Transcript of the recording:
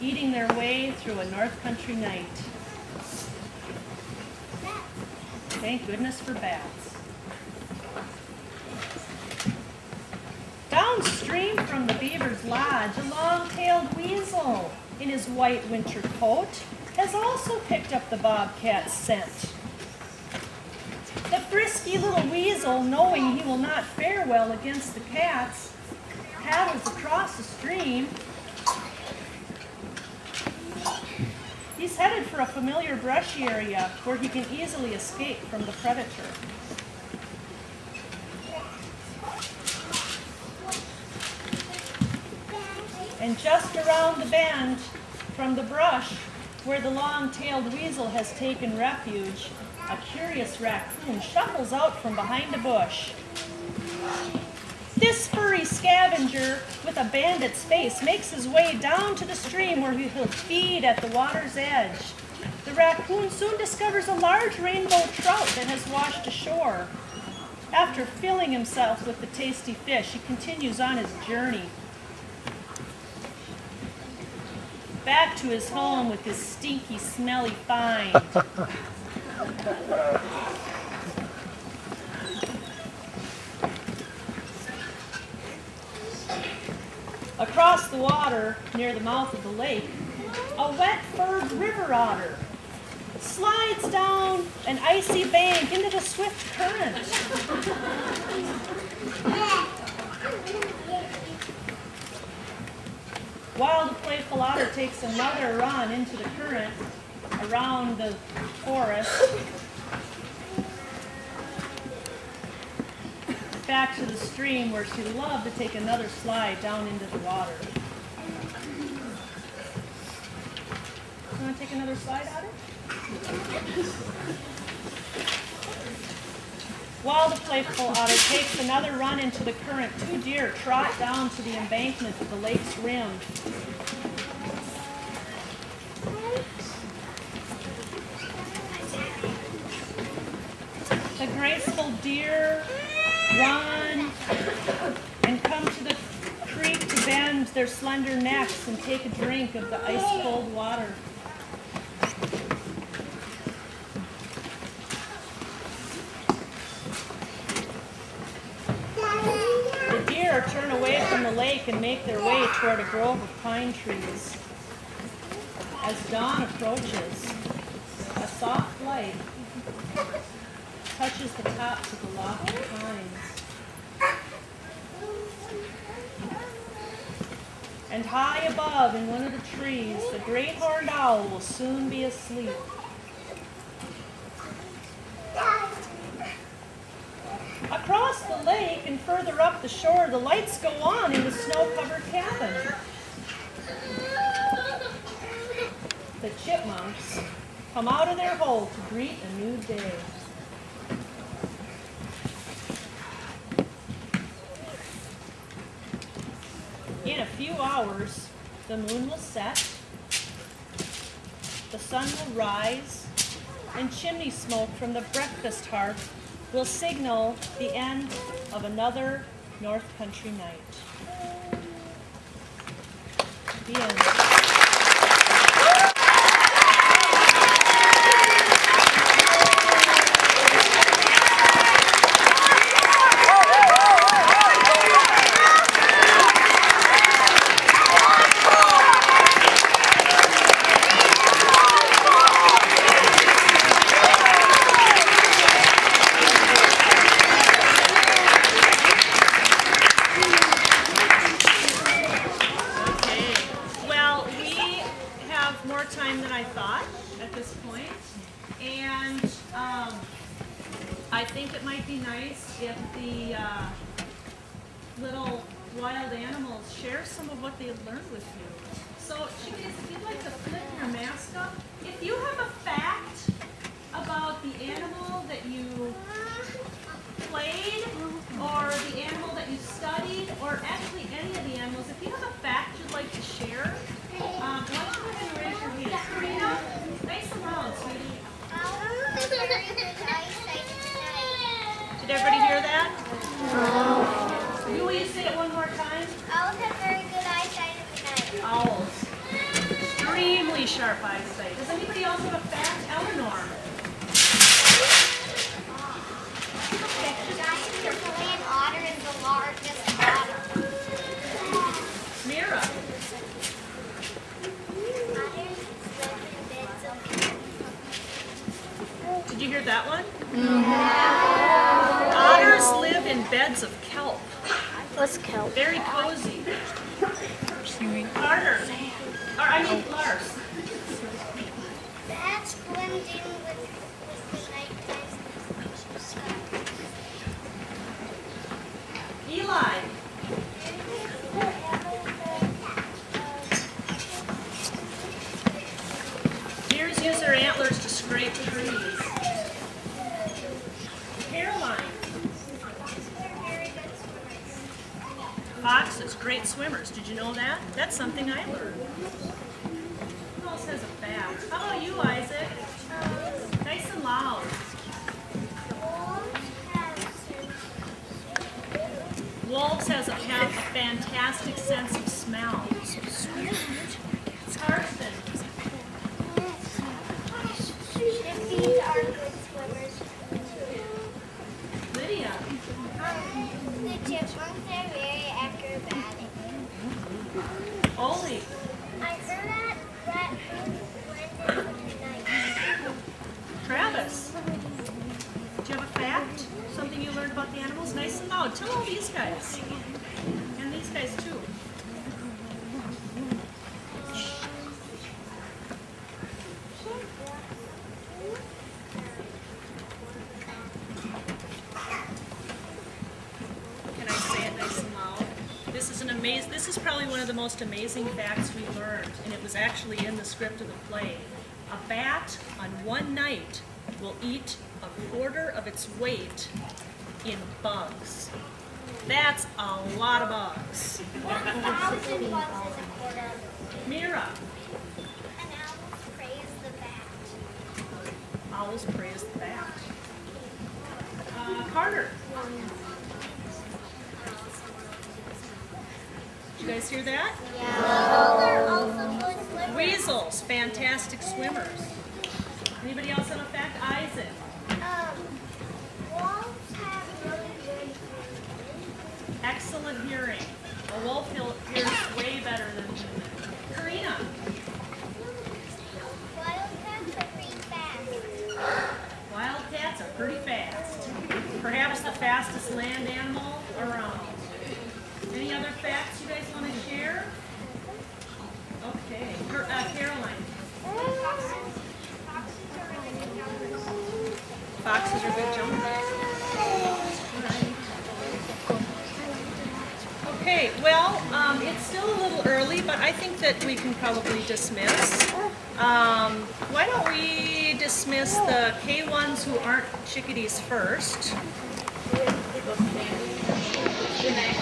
eating their way through a North Country night. Thank goodness for bats. Downstream from the beaver's lodge, a long-tailed weasel in his white winter coat has also picked up the bobcat's scent. The frisky little weasel, knowing he will not fare well against the cats, paddles across the stream. He's headed for a familiar brushy area where he can easily escape from the predator. And just around the bend from the brush where the long-tailed weasel has taken refuge, a curious raccoon shuffles out from behind a bush. This furry scavenger with a bandit's face makes his way down to the stream where he'll feed at the water's edge. The raccoon soon discovers a large rainbow trout that has washed ashore. After filling himself with the tasty fish, he continues on his journey back to his home with his stinky, smelly find. Across the water, near the mouth of the lake, a wet-furred river otter slides down an icy bank into the swift current. While the playful otter takes another run into the current around the forest, back to the stream where she loved to take another slide down into the water. You want to take another slide, Otter? While the playful otter takes another run into the current, two deer trot down to the embankment of the lake's rim. The graceful deer run and come to the creek to bend their slender necks and take a drink of the ice-cold water. The deer turn away from the lake and make their way toward a grove of pine trees. As dawn approaches, a soft light touches the tops of the lofty pines. And high above in one of the trees, the great horned owl will soon be asleep. Across the lake and further up the shore, the lights go on in the snow-covered cabin. The chipmunks come out of their hole to greet a new day. In a few hours, the moon will set, the sun will rise, and chimney smoke from the breakfast hearth will signal the end of another North Country night. The end. I think it might be nice if the little wild animals share some of what they had learned with you. So, Chickadees, if you'd like to flip your mask up, if you have a fact about the animal that you played, or the animal that you studied, or actually any of the animals, if you have a fact you'd like to share, why don't you go ahead and raise your hand. Serena, nice and loud, sweetie. Did everybody hear that? Will you say it one more time? Owls have very good eyesight at night. Owls. really sharp eyesight. Does anybody else have a fact? Eleanor. The Chilean otter is the largest otter. Mira. Did you hear that one? Otters live in beds of kelp. What's kelp? Very cozy. Carter. Or I mean Lars. Bats blend in with the nighttime sky. Eli. Deers use their antlers to scrape trees. Caroline. Foxes, great swimmers. Did you know that? That's something I learned. Who else has a fact? How about you, Isaac? Nice and loud. Wolves have a fantastic sense of smell. Carson. Chippies are good swimmers. Lydia. The chipmunks are very acrobatic. Oli. I heard that raccoons blend in with the night. Travis. Do you have a fact? Something you learned about the animals? Nice and loud. Tell all these guys. And these guys too. Can I say it nice and loud? This is probably one of the most amazing facts we learned, and it was actually in the script of the play. A bat on one night will eat a quarter of its weight in bugs. That's a lot of bugs. 1,000 bucks is a quarter. Mira. And owls praise the bat. Owls praise the bat. Carter. Did you guys hear that? Weasels are also good swimmers. Weasels, fantastic swimmers. Anybody else have a fact? Isaac. Wolves have really good Excellent hearing. A wolf hears way better than human. Karina. wildcats are pretty fast. Wildcats are pretty fast. Perhaps the fastest land animal around. Any other facts you guys want to share? Okay. Caroline. Foxes are good jumpers. Okay, well, it's still a little early, but I think that we can probably dismiss. Why don't we dismiss the K1s who aren't chickadees first? Good night.